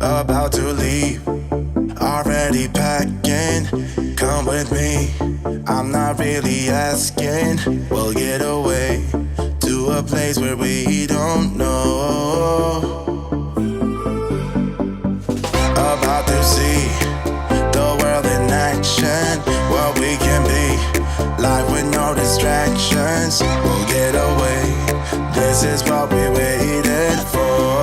About to leave, already packing. Come with me, I'm not really asking. We'll get away to a place where we don't know. About to see the world in action, what we can be, life with no distractions. We'll get away, this is what we waited for.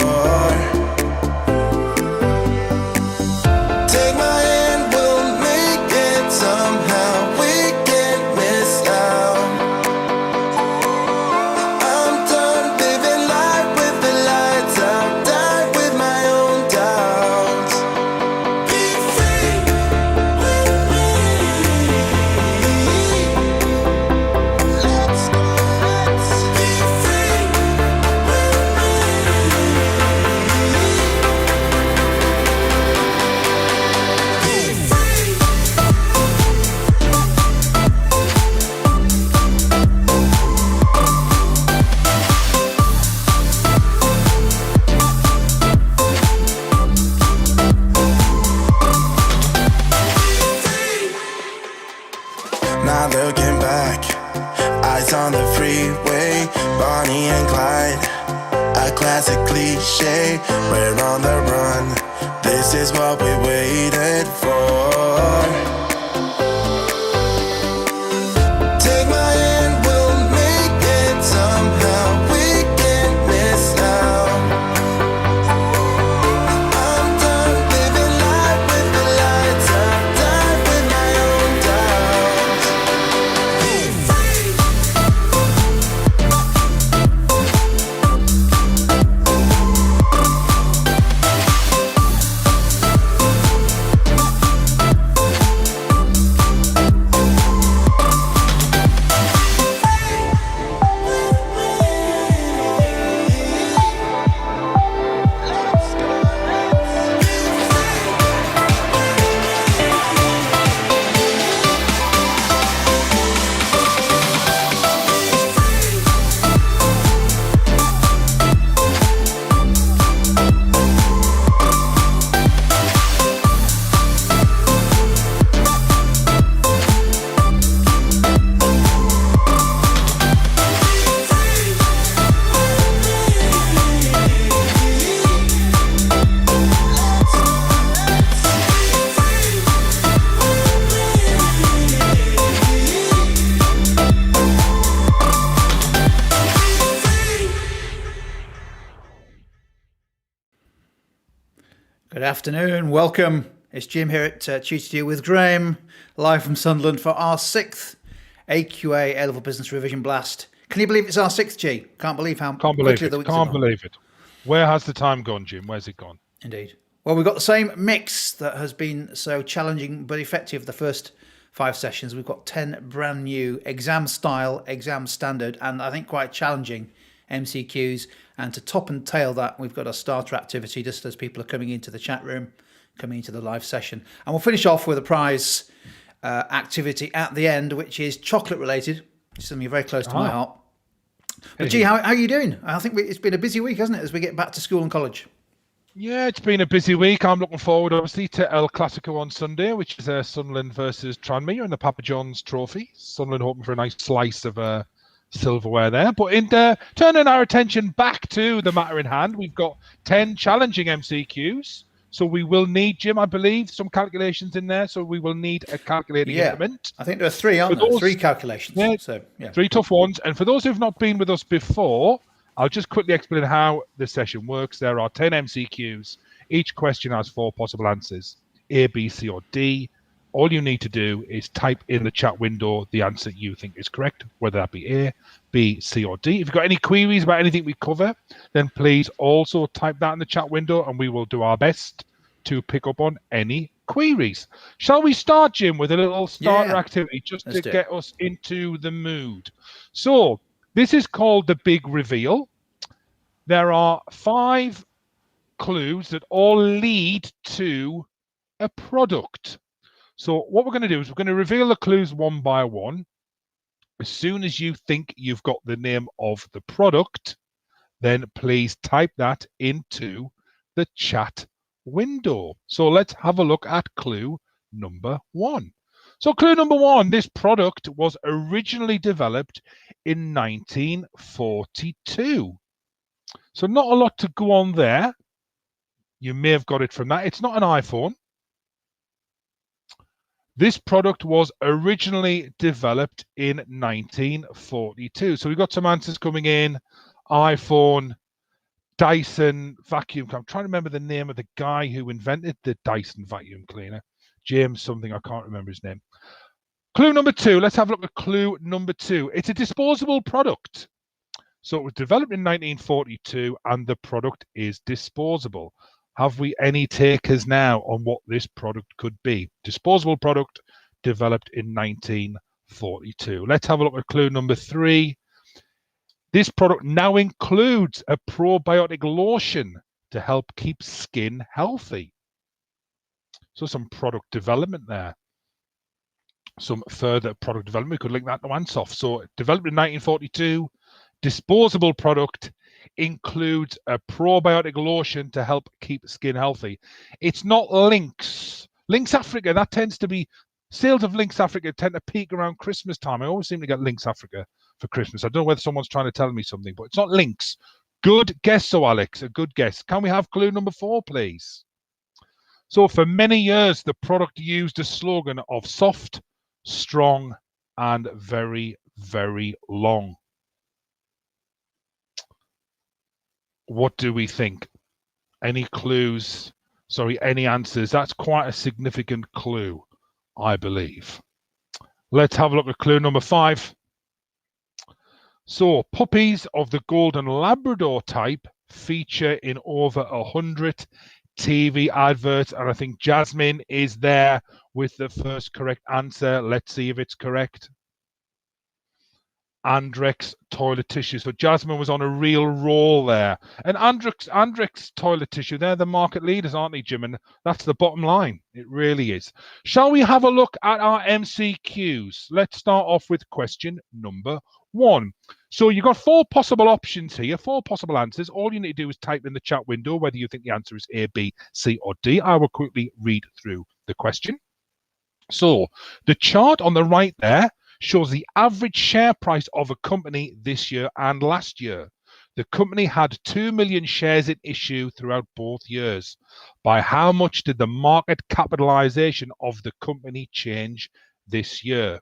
Take my hand, we'll make it somehow. We can't miss out. I'm done living life with the lights out. Die with my own doubts. Be free with me. Let's be free with Not looking back, eyes on the freeway, Bonnie and Clyde, a classic cliche. We're on the run, this is what we waited for. Take my hand, we'll make it somehow. We can't miss out. I'm done living life with the lights out. Die with my own doubts. Be free. Good afternoon, welcome. It's Jim here at Tutor with Graham, live from Sunderland for our 6th AQA A-Level Business Revision Blast. Can you believe it's our 6th, G? Can't believe how quickly the weeks have gone. Can't believe it. Where has the time gone, Jim? Where's it gone? Indeed. Well, we've got the same mix that has been so challenging but effective the first 5 sessions. We've got 10 brand new exam style, exam standard, and I think quite challenging MCQs. And to top and tail that, we've got a starter activity just as people are coming into the chat room, coming into the live session. And we'll finish off with a prize activity at the end, which is chocolate related, which is something very close to my heart. But G, how are you doing? I think it's been a busy week, hasn't it, as we get back to school and college? Yeah, it's been a busy week. I'm looking forward, obviously, to El Clasico on Sunday, which is Sunderland versus Tranmere in the Papa John's Trophy. Sunderland hoping for a nice slice of silverware there. But in turning our attention back to the matter in hand, we've got 10 challenging MCQs. So we will need, Jim, I believe, some calculations in there. So we will need a calculating implement. I think there are 3, aren't there? 3 calculations. Yeah, so, 3 tough ones. And for those who've not been with us before, I'll just quickly explain how the session works. There are 10 MCQs. Each question has 4 possible answers, A, B, C, or D. All you need to do is type in the chat window the answer you think is correct, whether that be A, B, C, or D. If you've got any queries about anything we cover, then please also type that in the chat window and we will do our best to pick up on any queries. Shall we start, Jim, with a little starter activity just to get us into the mood? So this is called the big reveal. There are 5 clues that all lead to a product. So what we're going to do is we're going to reveal the clues one by one. As soon as you think you've got the name of the product, then please type that into the chat window. So let's have a look at clue number 1. So clue number 1, this product was originally developed in 1942. So not a lot to go on there. You may have got it from that. It's not an iPhone. This product was originally developed in 1942. So we've got some answers coming in. iPhone, Dyson vacuum cleaner. I'm trying to remember the name of the guy who invented the Dyson vacuum cleaner. James something, I can't remember his name. Clue number 2, let's have a look at clue number 2. It's a disposable product. So it was developed in 1942 and the product is disposable. Have we any takers now on what this product could be? Disposable product developed in 1942. Let's have a look at clue number 3. This product now includes a probiotic lotion to help keep skin healthy. So some product development there. Some further product development. We could link that to Ansoff. So developed in 1942, disposable product includes a probiotic lotion to help keep skin healthy. It's not Lynx. Lynx Africa, that tends to be, sales of Lynx Africa tend to peak around Christmas time. I always seem to get Lynx Africa for Christmas. I don't know whether someone's trying to tell me something, but it's not Lynx. Good guess, so Alex, a good guess. Can we have clue number 4, please? So for many years, the product used a slogan of soft, strong, and very, very long. What do we think? Any clues? Sorry, any answers? That's quite a significant clue, I believe. Let's have a look at clue number 5. So puppies of the Golden Labrador type feature in over 100 TV adverts, and I think Jasmine is there with the first correct answer. Let's see if it's correct. Andrex toilet tissue. So Jasmine was on a real roll there. And Andrex toilet tissue, they're the market leaders, aren't they, Jim? And that's the bottom line. It really is. Shall we have a look at our MCQs? Let's start off with question number 1. So you've got 4 possible options here, 4 possible answers. All you need to do is type in the chat window whether you think the answer is A, B, C, or D. I will quickly read through the question. So the chart on the right there shows the average share price of a company this year and last year. The company had 2 million shares in issue throughout both years. By how much did the market capitalization of the company change this year?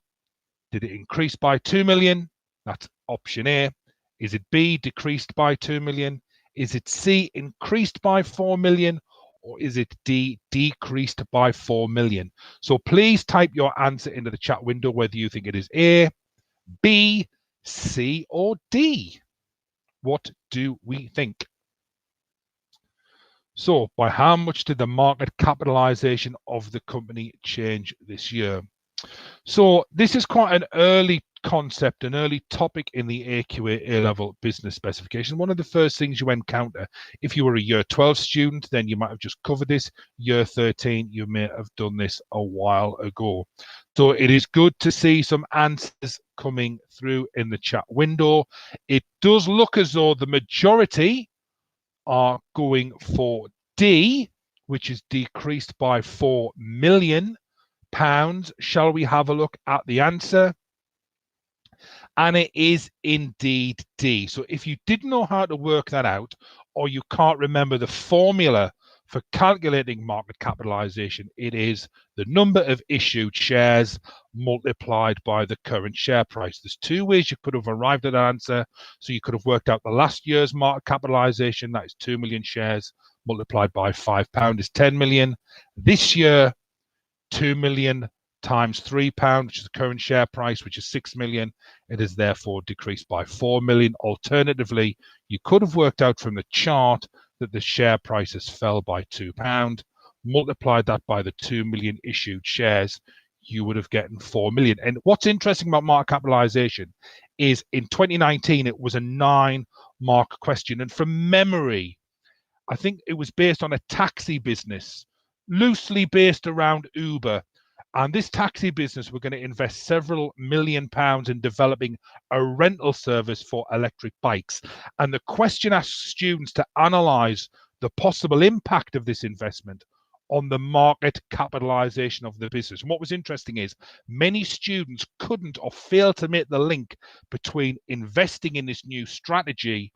Did it increase by 2 million? That's option A. Is it B, decreased by 2 million? Is it C, increased by 4 million? Or is it D, decreased by 4 million? So please type your answer into the chat window whether you think it is A, B, C, or D. What do we think? So by how much did the market capitalization of the company change this year? So this is quite an early concept, an early topic in the AQA A-Level Business specification. One of the first things you encounter if you were a year 12 student, then you might have just covered this. Year 13, you may have done this a while ago. So it is good to see some answers coming through in the chat window. It does look as though the majority are going for D, which is decreased by £4 million. Shall we have a look at the answer? And it is indeed D. So if you didn't know how to work that out, or you can't remember the formula for calculating market capitalization, it is the number of issued shares multiplied by the current share price. There's 2 ways you could have arrived at that answer. So you could have worked out the last year's market capitalization, that is 2 million shares, multiplied by £5 is 10 million. This year, 2 million times £3, which is the current share price, which is 6 million. It is therefore decreased by 4 million. Alternatively, you could have worked out from the chart that the share prices fell by £2, multiplied that by the 2 million issued shares, you would have gotten 4 million. And what's interesting about market capitalization is in 2019, it was a 9-mark question. And from memory, I think it was based on a taxi business, loosely based around Uber. And this taxi business, we're going to invest several £1 million in developing a rental service for electric bikes. And the question asks students to analyze the possible impact of this investment on the market capitalization of the business. And what was interesting is many students couldn't or failed to make the link between investing in this new strategy,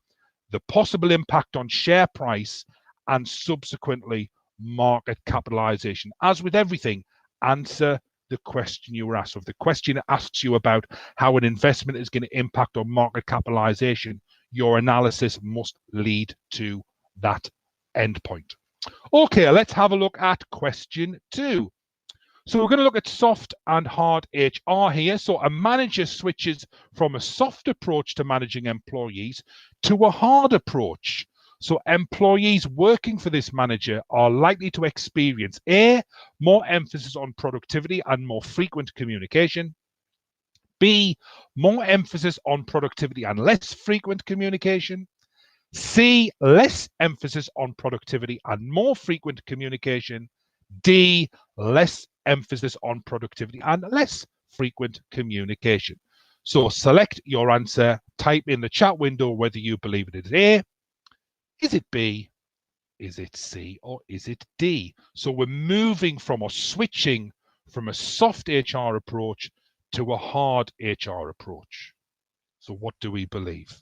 the possible impact on share price, and subsequently market capitalization. As with everything, answer the question you were asked. So if the question asks you about how an investment is going to impact on market capitalization, your analysis must lead to that endpoint. Okay, let's have a look at question 2. So we're going to look at soft and hard HR here. So a manager switches from a soft approach to managing employees to a hard approach. So employees working for this manager are likely to experience A, more emphasis on productivity and more frequent communication. B, more emphasis on productivity and less frequent communication. C, less emphasis on productivity and more frequent communication. D, less emphasis on productivity and less frequent communication. So select your answer, type in the chat window whether you believe it is A, is it B, is it C, or is it D? So we're moving from or switching from a soft HR approach to a hard HR approach. So what do we believe?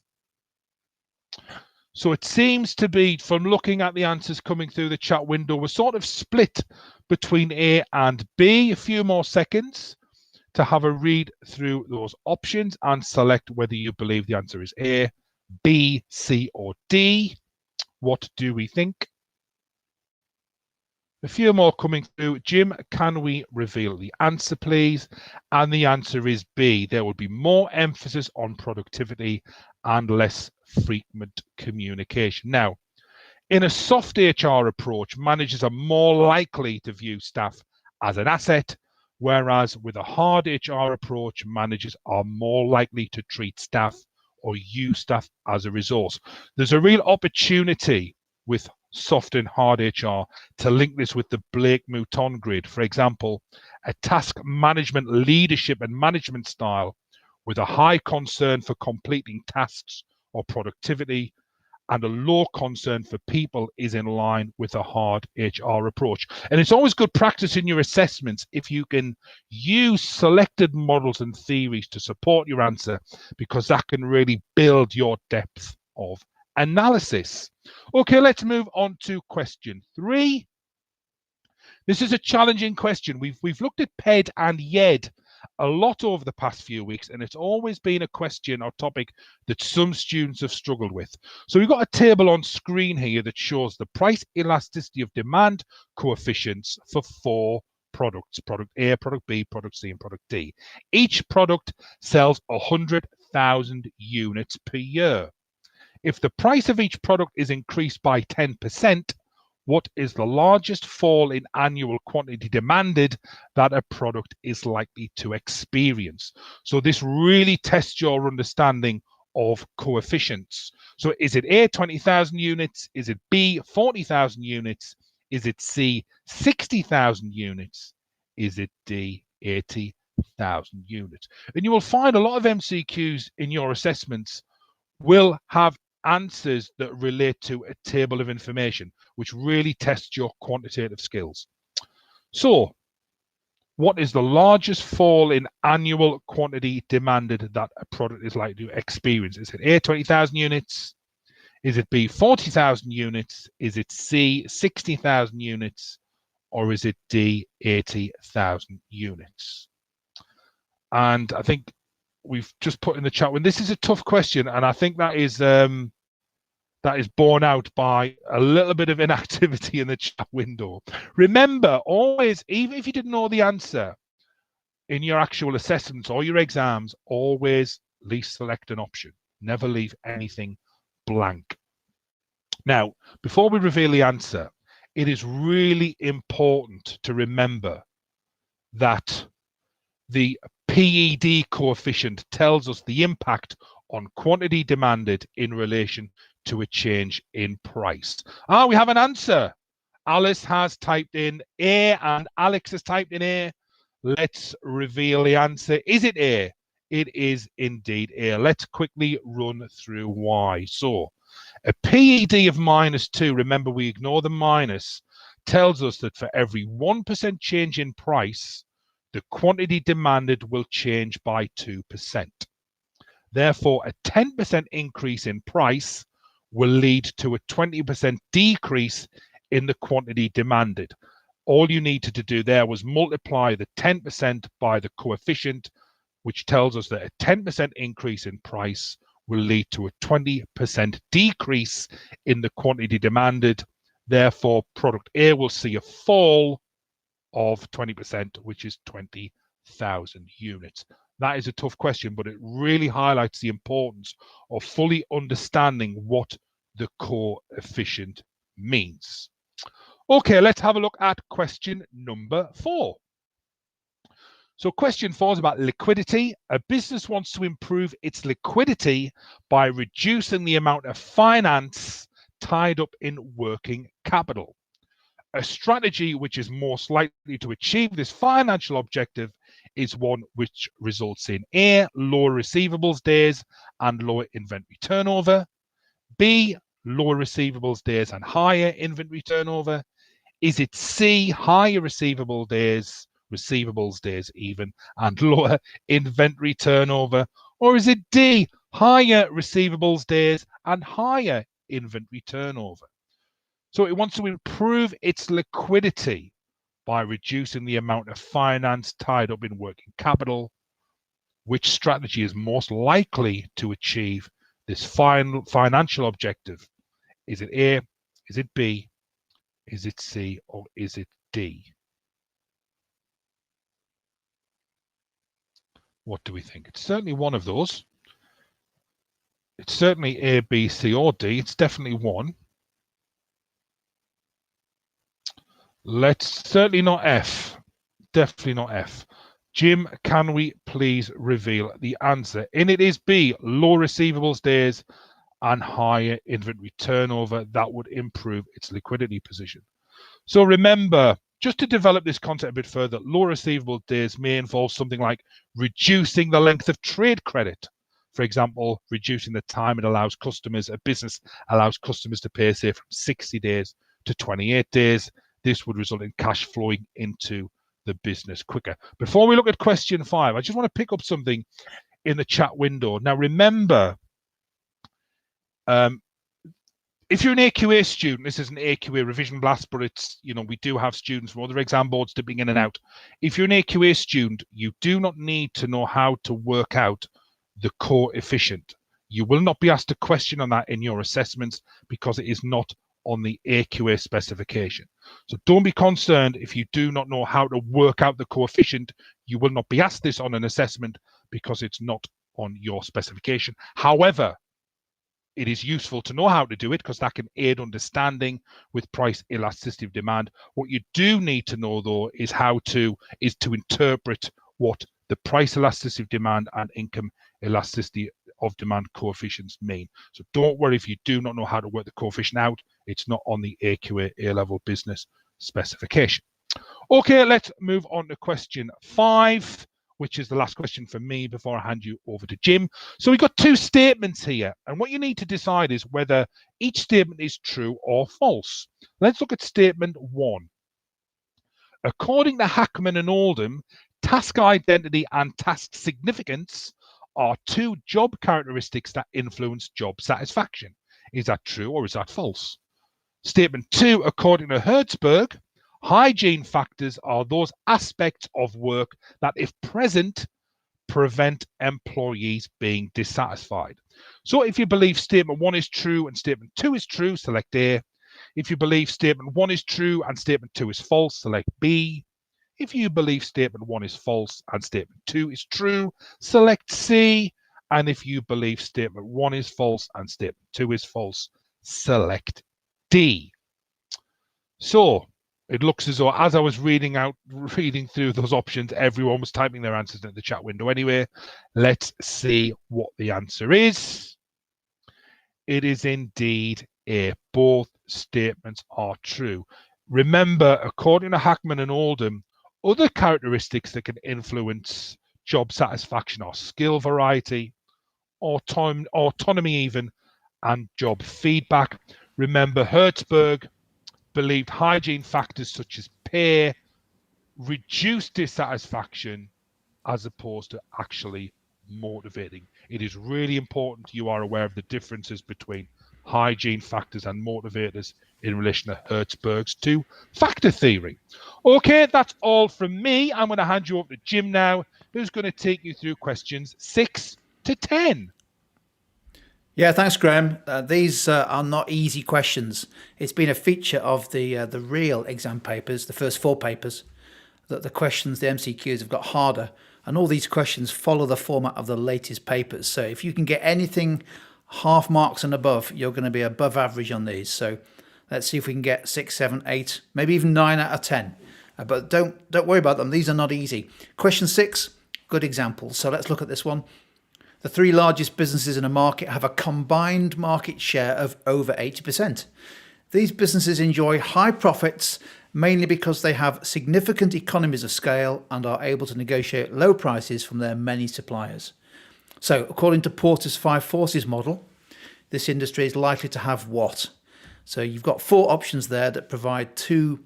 So it seems to be, from looking at the answers coming through the chat window, we're sort of split between A and B. A few more seconds to have a read through those options and select whether you believe the answer is A, B, C, or D. What do we think? A few more coming through. Jim, can we reveal the answer, please? And the answer is B. There will be more emphasis on productivity and less frequent communication. Now, in a soft HR approach, managers are more likely to view staff as an asset, whereas with a hard HR approach, managers are more likely to treat staff or use staff as a resource. There's a real opportunity with soft and hard HR to link this with the Blake-Mouton grid. For example, a task management leadership and management style with a high concern for completing tasks or productivity and a low concern for people is in line with a hard HR approach. And it's always good practice in your assessments if you can use selected models and theories to support your answer, because that can really build your depth of analysis. Okay, let's move on to question 3. This is a challenging question. We've looked at PED and YED a lot over the past few weeks, and it's always been a question or topic that some students have struggled with. So we've got a table on screen here that shows the price elasticity of demand coefficients for 4 products: product A, product B, product C, and product D. Each product sells 100,000 units per year. If the price of each product is increased by 10%, what is the largest fall in annual quantity demanded that a product is likely to experience? So this really tests your understanding of coefficients. So is it A, 20,000 units? Is it B, 40,000 units? Is it C, 60,000 units? Is it D, 80,000 units? And you will find a lot of MCQs in your assessments will have answers that relate to a table of information, which really tests your quantitative skills. So, what is the largest fall in annual quantity demanded that a product is likely to experience? Is it A, 20,000 units? Is it B, 40,000 units? Is it C, 60,000 units? Or is it D, 80,000 units? And I think we've just put in the chat when this is a tough question, and I think that is borne out by a little bit of inactivity in the chat window. Remember, always, even if you didn't know the answer in your actual assessments or your exams, always least select an option. Never leave anything blank. Now, before we reveal the answer, it is really important to remember that the PED coefficient tells us the impact on quantity demanded in relation to a change in price. We have an answer. Alice has typed in A and Alex has typed in A. Let's reveal the answer. Is it A? It is indeed A. Let's quickly run through why. So A PED of -2, remember we ignore the minus, tells us that for every 1% change in price, the quantity demanded will change by 2%. Therefore, a 10% increase in price will lead to a 20% decrease in the quantity demanded. All you needed to do there was multiply the 10% by the coefficient, which tells us that a 10% increase in price will lead to a 20% decrease in the quantity demanded. Therefore, product A will see a fall of 20%, which is 20,000 units. That is a tough question, but it really highlights the importance of fully understanding what the coefficient means. Okay, let's have a look at question number 4. So question 4 is about liquidity. A business wants to improve its liquidity by reducing the amount of finance tied up in working capital. A strategy which is most likely to achieve this financial objective is one which results in A, lower receivables days and lower inventory turnover, B, lower receivables days and higher inventory turnover. Is it C, higher receivables days even, and lower inventory turnover? Or is it D, higher receivables days and higher inventory turnover? So it wants to improve its liquidity by reducing the amount of finance tied up in working capital. Which strategy is most likely to achieve this financial objective? Is it A, is it B, is it C, or is it D? What do we think? It's certainly one of those. It's certainly A, B, C, or D. It's definitely one. Let's certainly not F. Definitely not F. Jim, can we please reveal the answer? And it is B, low receivables days and higher inventory turnover. That would improve its liquidity position. So remember, just to develop this concept a bit further, low receivable days may involve something like reducing the length of trade credit. For example, reducing the time a business allows customers to pay, say, from 60 days to 28 days. This would result in cash flowing into the business quicker. Before we look at question 5, I just want to pick up something in the chat window. Now, remember, if you're an AQA student, this is an AQA revision blast, but it's, we do have students from other exam boards dipping in and out. If you're an AQA student, you do not need to know how to work out the coefficient. You will not be asked a question on that in your assessments because it is not on the AQA specification. So don't be concerned if you do not know how to work out the coefficient. You will not be asked this on an assessment because it's not on your specification. However, it is useful to know how to do it because that can aid understanding with price elasticity of demand. What you do need to know, though, is to interpret what the price elasticity of demand and income elasticity of demand coefficients mean. So don't worry if you do not know how to work the coefficient out. It's not on the AQA A-Level Business specification. Okay, let's move on to question 5, which is the last question for me before I hand you over to Jim. So we've got 2 statements here, and what you need to decide is whether each statement is true or false. Let's look at statement 1. According to Hackman and Oldham, task identity and task significance are 2 job characteristics that influence job satisfaction. Is that true or is that false? Statement 2, according to Herzberg, hygiene factors are those aspects of work that, if present, prevent employees being dissatisfied. So if you believe statement 1 is true and statement 2 is true, select A. If you believe statement 1 is true and statement 2 is false, select B. If you believe statement 1 is false and statement 2 is true, select C. And if you believe statement 1 is false and statement 2 is false, select D. So it looks as though, as I was reading through those options, everyone was typing their answers in the chat window anyway. Let's see what the answer is. It is indeed A. Both statements are true. Remember, according to Hackman and Oldham, other characteristics that can influence job satisfaction are skill variety, autonomy even, and job feedback. Remember, Herzberg believed hygiene factors such as pay reduce dissatisfaction as opposed to actually motivating. It is really important you are aware of the differences between hygiene factors and motivators in relation to Herzberg's two-factor theory. Okay, that's all from me. I'm going to hand you over to Jim now, who's going to take you through questions 6 to 10. Yeah, thanks, Graham. These are not easy questions. It's been a feature of the real exam papers, the first 4 papers, that the questions, the MCQs, have got harder. And all these questions follow the format of the latest papers. So if you can get anything half marks and above, you're going to be above average on these. So let's see if we can get 6, 7, 8, maybe even 9 out of 10. But don't worry about them. These are not easy. Question 6, good example. So let's look at this one. The 3 largest businesses in a market have a combined market share of over 80%. These businesses enjoy high profits mainly because they have significant economies of scale and are able to negotiate low prices from their many suppliers. So, according to Porter's 5 forces model, this industry is likely to have what? So you've got 4 options there that provide 2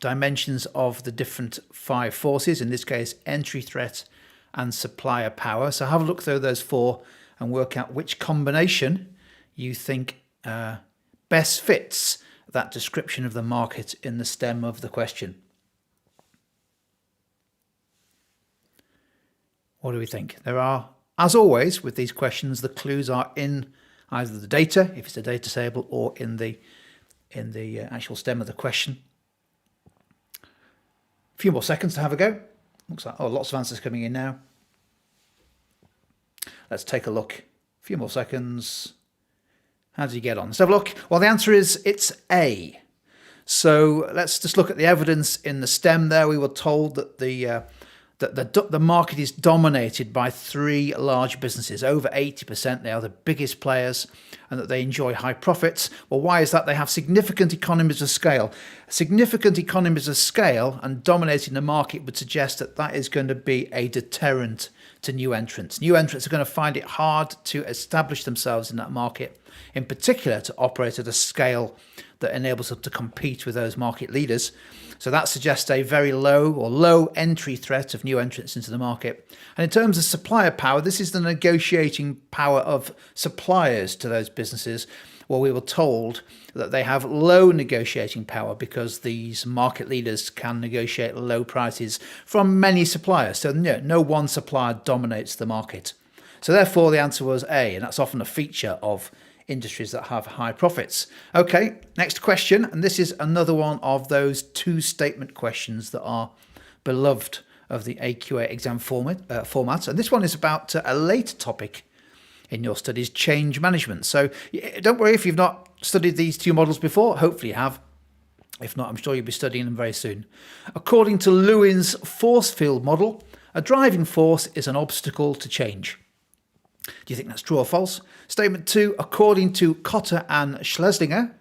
dimensions of the different 5 forces, in this case entry threat and supplier power. So have a look through those 4 and work out which combination you think best fits that description of the market in the stem of the question. What do we think? There are, as always with these questions, the clues are in either the data, if it's a data table, or in the actual stem of the question. A few more seconds to have a go. Looks like, lots of answers coming in now. Let's take a look. A few more seconds. How did you get on? Let's have a look. Well, the answer is it's A. So let's just look at the evidence in the stem there. We were told that the market is dominated by 3 large businesses, over 80%. They are the biggest players and that they enjoy high profits. Well, why is that? They have significant economies of scale. Significant economies of scale and dominating the market would suggest that that is going to be a deterrent to new entrants. New entrants are going to find it hard to establish themselves in that market, in particular to operate at a scale that enables them to compete with those market leaders. So that suggests a very low entry threat of new entrants into the market. And in terms of supplier power, this is the negotiating power of suppliers to those businesses. Well, we were told that they have low negotiating power because these market leaders can negotiate low prices from many suppliers. So no one supplier dominates the market. So therefore the answer was A, and that's often a feature of industries that have high profits. Okay, next question, and this is another one of those 2-statement questions that are beloved of the AQA exam format. And this one is about a later topic in your studies, change management. So don't worry if you've not studied these 2 models before. Hopefully you have. If not, I'm sure you'll be studying them very soon. According to Lewin's force field model, a driving force is an obstacle to change. Do you think that's true or false? Statement 2, according to Kotter and Schlesinger,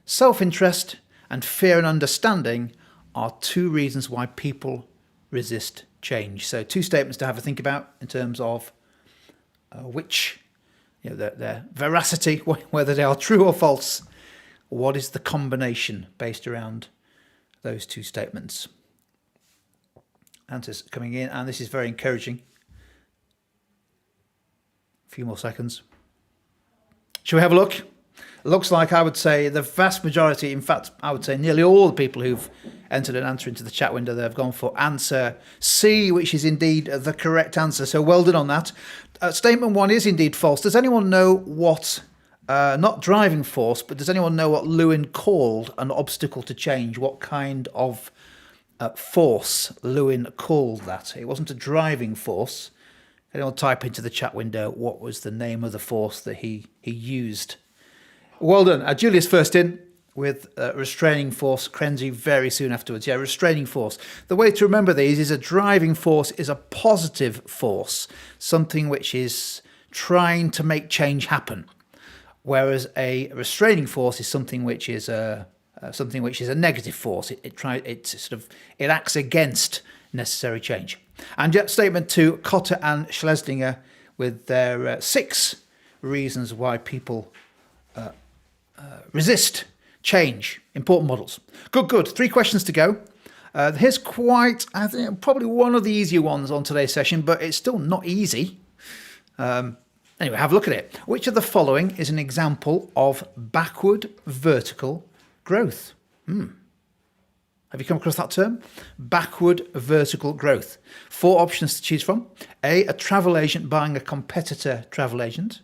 self-interest and fear and understanding are 2 reasons why people resist change. So 2 statements to have a think about in terms of which, their veracity, whether they are true or false. What is the combination based around those 2 statements? Answers coming in, and this is very encouraging. A few more seconds. Shall we have a look? It looks like, I would say, the vast majority, in fact, I would say nearly all the people who've entered an answer into the chat window, they've gone for answer C, which is indeed the correct answer. So well done on that. Statement 1 is indeed false. Does anyone know what, not driving force, but does anyone know what Lewin called an obstacle to change? What kind of force Lewin called that? It wasn't a driving force. Anyone type into the chat window what was the name of the force that he used? Well done. Julius first in with restraining force. Krenzi very soon afterwards. Yeah, restraining force. The way to remember these is a driving force is a positive force, something which is trying to make change happen, whereas a restraining force is something which is a negative force. It acts against necessary change. And yet, statement 2, Kotter and Schlesinger with their 6 reasons why people resist change, important models. Good. 3 questions to go. Here's quite, I think, probably one of the easier ones on today's session, but it's still not easy. Anyway, have a look at it. Which of the following is an example of backward vertical growth? Have you come across that term? Backward vertical growth. 4 options to choose from. A travel agent buying a competitor travel agent.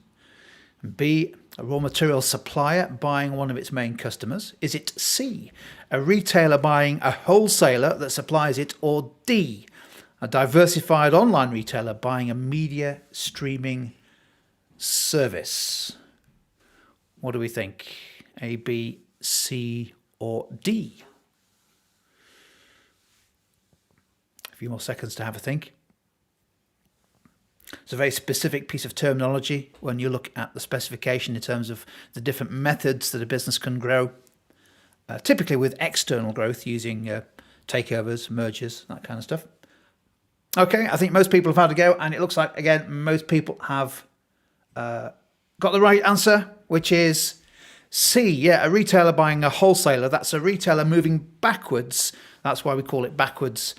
B, a raw material supplier buying one of its main customers. Is it C, a retailer buying a wholesaler that supplies it? Or D, a diversified online retailer buying a media streaming service? What do we think? A, B, C, or D? A few more seconds to have a think. It's a very specific piece of terminology when you look at the specification in terms of the different methods that a business can grow, typically with external growth using takeovers, mergers, that kind of stuff. Okay, I think most people have had a go, and it looks like, again, most people have got the right answer, which is C. Yeah, a retailer buying a wholesaler. That's a retailer moving backwards. That's why we call it backwards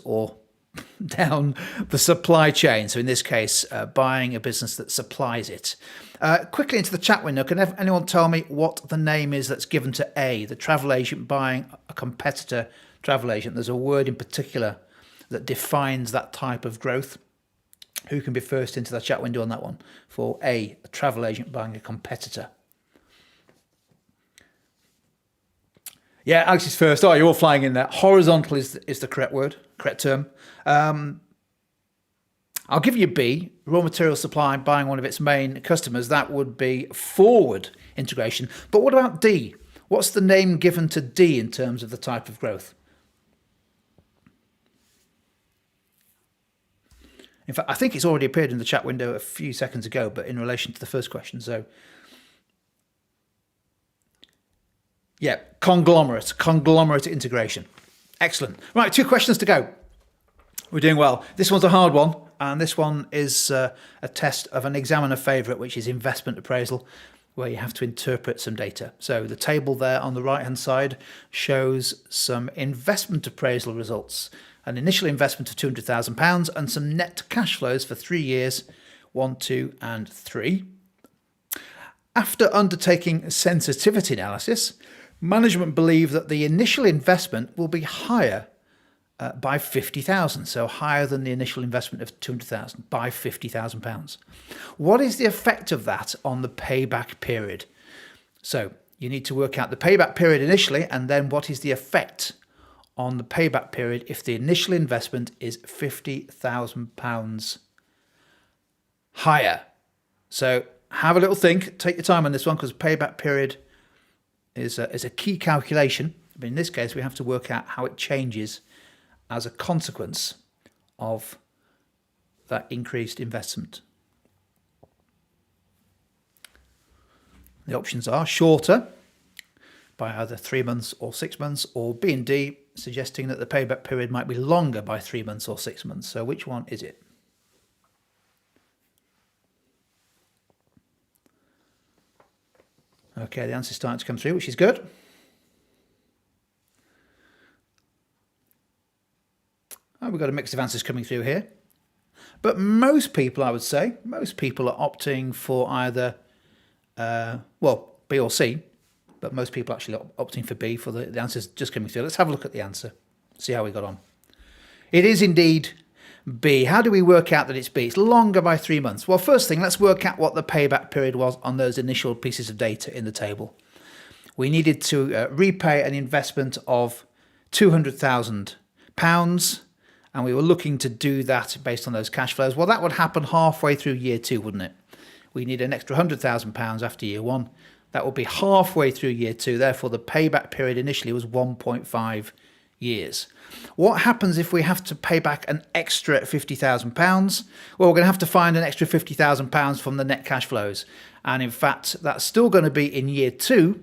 or down the supply chain. So in this case, buying a business that supplies it. Quickly into the chat window, can anyone tell me what the name is that's given to A, the travel agent buying a competitor travel agent? There's a word in particular that defines that type of growth. Who can be first into the chat window on that one? For A, a travel agent buying a competitor. Yeah, Alex is first. Oh, you're all flying in there. Horizontal is the correct word, correct term. I'll give you B, raw material supply buying one of its main customers. That would be forward integration. But what about D? What's the name given to D in terms of the type of growth? In fact, I think it's already appeared in the chat window a few seconds ago, but in relation to the first question. So, yeah, conglomerate integration. Excellent. Right, 2 questions to go. We're doing well. This one's a hard one, and this one is a test of an examiner favourite, which is investment appraisal, where you have to interpret some data. So the table there on the right-hand side shows some investment appraisal results. An initial investment of £200,000 and some net cash flows for 3 years, 1, 2, and 3. After undertaking sensitivity analysis, management believe that the initial investment will be higher by £50,000, so higher than the initial investment of £200,000 by £50,000. What is the effect of that on the payback period? So you need to work out the payback period initially, and then what is the effect on the payback period if the initial investment is £50,000 higher. So have a little think, take your time on this one, because payback period is a key calculation. But in this case, we have to work out how it changes as a consequence of that increased investment. The options are shorter, by either 3 months or 6 months, or B and D, suggesting that the payback period might be longer by 3 months or 6 months. So which one is it? Okay, the answer's starting to come through, which is good. Oh, we've got a mix of answers coming through here. But most people, I would say, most people are opting for either, B or C. But most people actually are opting for B for the answers just coming through. Let's have a look at the answer, see how we got on. It is indeed B. How do we work out that it's B? It's longer by 3 months. Well, first thing, let's work out what the payback period was on those initial pieces of data in the table. We needed to repay an investment of £200,000, and we were looking to do that based on those cash flows. Well, that would happen halfway through year 2, wouldn't it? We need an extra £100,000 after year 1. That would be halfway through year 2. Therefore, the payback period initially was 1.5 years. What happens if we have to pay back an extra £50,000? Well, we're going to have to find an extra £50,000 from the net cash flows. And in fact, that's still going to be in year 2.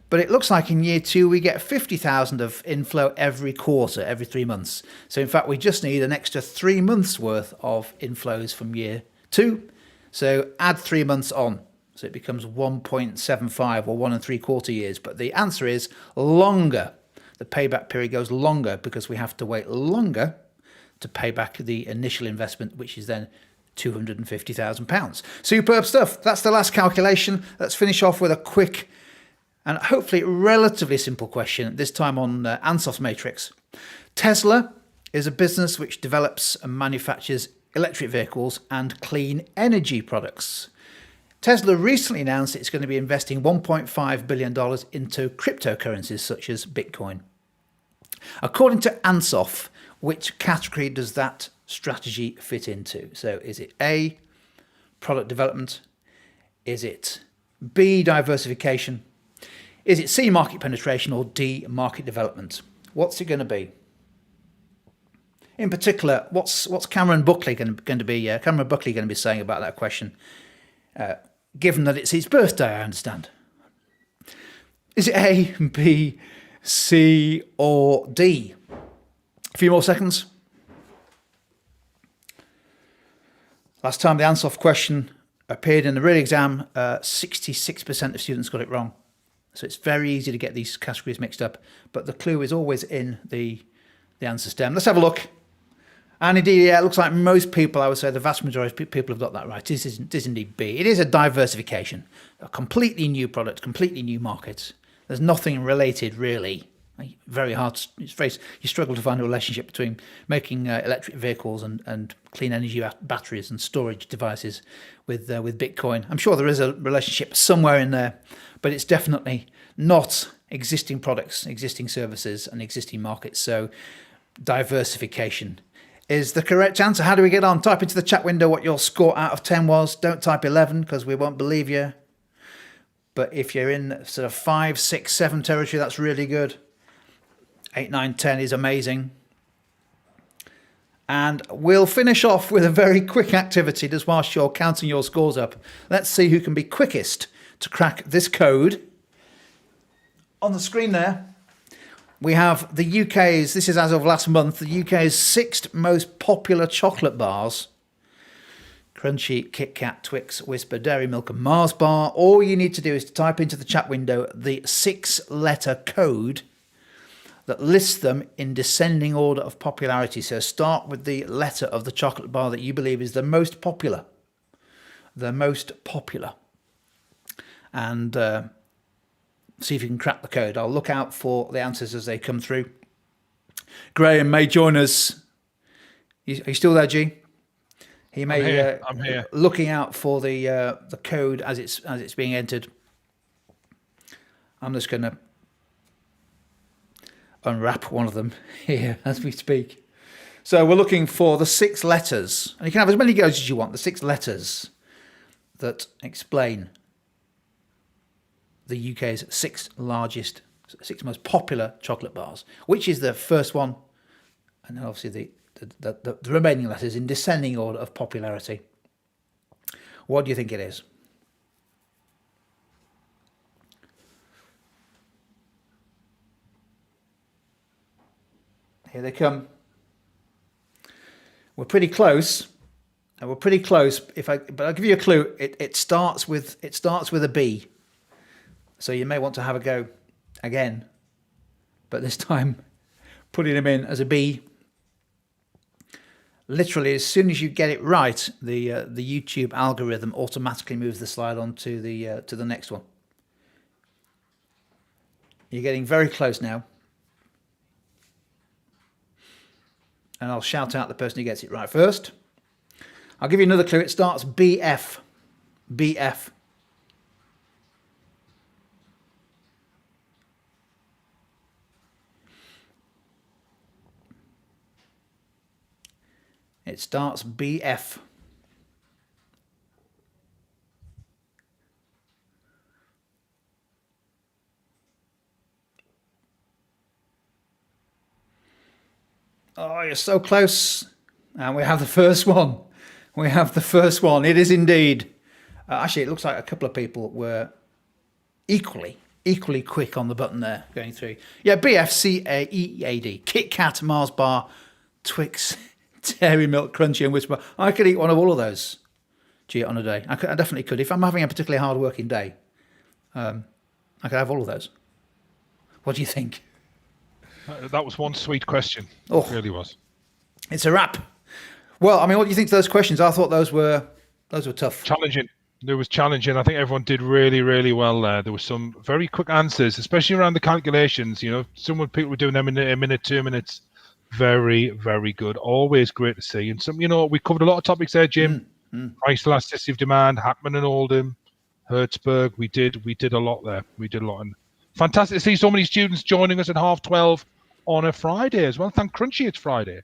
But it looks like in year 2, we get 50,000 of inflow every quarter, every 3 months. So in fact, we just need an extra 3 months worth of inflows from year 2. So add 3 months on. So it becomes 1.75 or 1.75 years. But the answer is longer. The payback period goes longer because we have to wait longer to pay back the initial investment, which is then £250,000. Superb stuff. That's the last calculation. Let's finish off with a quick and hopefully relatively simple question, this time on Ansoff Matrix. Tesla is a business which develops and manufactures electric vehicles and clean energy products. Tesla recently announced it's going to be investing $1.5 billion into cryptocurrencies such as Bitcoin. According to Ansoff, which category does that strategy fit into? So is it A, product development? Is it B, diversification? Is it C, market penetration, or D, market development? What's it going to be? In particular, what's Cameron Buckley going to be? Cameron Buckley going to be saying about that question? Given that it's his birthday, I understand. Is it A, B, C, or D? A few more seconds. Last time the Ansoff question appeared in the real exam, 66% of students got it wrong. So it's very easy to get these categories mixed up, but the clue is always in the answer stem. Let's have a look. And indeed, yeah, it looks like most people, I would say the vast majority of people have got that right. This is indeed B. It is a diversification, a completely new product, completely new markets. There's nothing related really. Very hard. You struggle to find a relationship between making electric vehicles and clean energy batteries and storage devices with Bitcoin. I'm sure there is a relationship somewhere in there, but it's definitely not existing products, existing services, and existing markets. So diversification is the correct answer. How do we get on? Type into the chat window what your score out of 10 was. Don't type 11 because we won't believe you. But if you're in sort of 5, 6, 7 territory, that's really good. 8, 9, 10 is amazing. And we'll finish off with a very quick activity just whilst you're counting your scores up. Let's see who can be quickest to crack this code. On the screen there, we have the UK's, this is as of last month, the UK's 6th most popular chocolate bars. Crunchy, Kit Kat, Twix, Whisper, Dairy Milk and Mars bar. All you need to do is to type into the chat window the 6-letter code that lists them in descending order of popularity. So start with the letter of the chocolate bar that you believe is the most popular. The most popular. And see if you can crack the code. I'll look out for the answers as they come through. Graham may join us. Are you still there, G? He may. I'm here. Looking out for the code as it's being entered. I'm just going to unwrap one of them here as we speak. So we're looking for the 6 letters, and you can have as many goes as you want. The 6 letters that explain the UK's 6 most popular chocolate bars. Which is the first one, and then obviously the remaining letters in descending order of popularity. What do you think it is? Here they come. We're pretty close. And we're pretty close. But I'll give you a clue. It starts with a B. So you may want to have a go again. But this time putting them in as a B. Literally, as soon as you get it right, the YouTube algorithm automatically moves the slide on to the next one. You're getting very close now. And I'll shout out the person who gets it right first. I'll give you another clue. It starts BF. BF. It starts BF. Oh, you're so close. And we have the first one. We have the first one. It is indeed. Actually, it looks like a couple of people were equally quick on the button there going through. Yeah, BFCAEAD. Kit Kat, Mars bar, Twix, Dairy Milk, Crunchy and Whisper. I could eat one of all of those. Gee, on a day. I definitely could. If I'm having a particularly hard working day, I could have all of those. What do you think? That was one sweet question. Oh. It really was. It's a wrap. Well, I mean, what do you think of those questions? I thought those were tough. Challenging. It was challenging. I think everyone did really, really well there. There were some very quick answers, especially around the calculations. You know, people were doing them in a minute, 2 minutes. Very, very good. Always great to see. And some, you know, we covered a lot of topics there, Jim. Price elasticity of demand, Hackman and Oldham, Herzberg. We did a lot there. We did a lot. And fantastic to see so many students joining us at 12:30 on a Friday as well. Thank Crunchy it's Friday.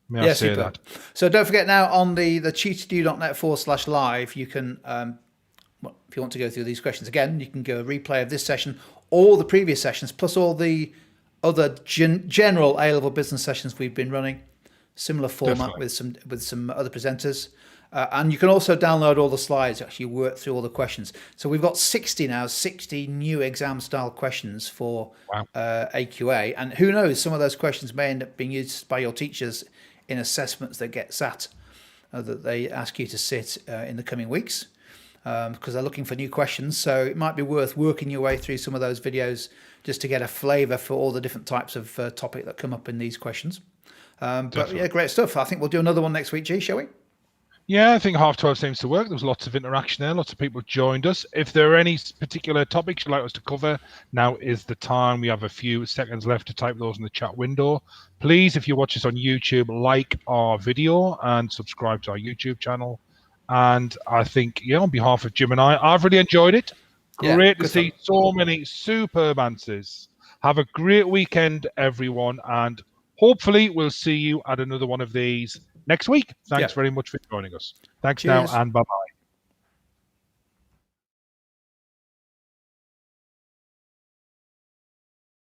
May I say that? So don't forget now on the cheattodo.net/live, you can, if you want to go through these questions again, you can go replay of this session, all the previous sessions, plus all the other general A-level business sessions we've been running. Similar format with some other presenters. And you can also download all the slides, actually work through all the questions. So we've got 60 new exam style questions for AQA. And who knows, some of those questions may end up being used by your teachers in assessments that get sat, that they ask you to sit in the coming weeks, because they're looking for new questions. So it might be worth working your way through some of those videos just to get a flavour for all the different types of topic that come up in these questions. But yeah, great stuff. I think we'll do another one next week, G, shall we? Yeah, I think 12:30 seems to work. There was lots of interaction there. Lots of people joined us. If there are any particular topics you'd like us to cover, now is the time. We have a few seconds left to type those in the chat window. Please, if you watch us on YouTube, like our video and subscribe to our YouTube channel. And I think, yeah, on behalf of Jim and I've really enjoyed it. Great to see so many superb answers. Have a great weekend, everyone. And hopefully we'll see you at another one of these next week. Thanks very much for joining us. Thanks. Cheers. Now and bye-bye.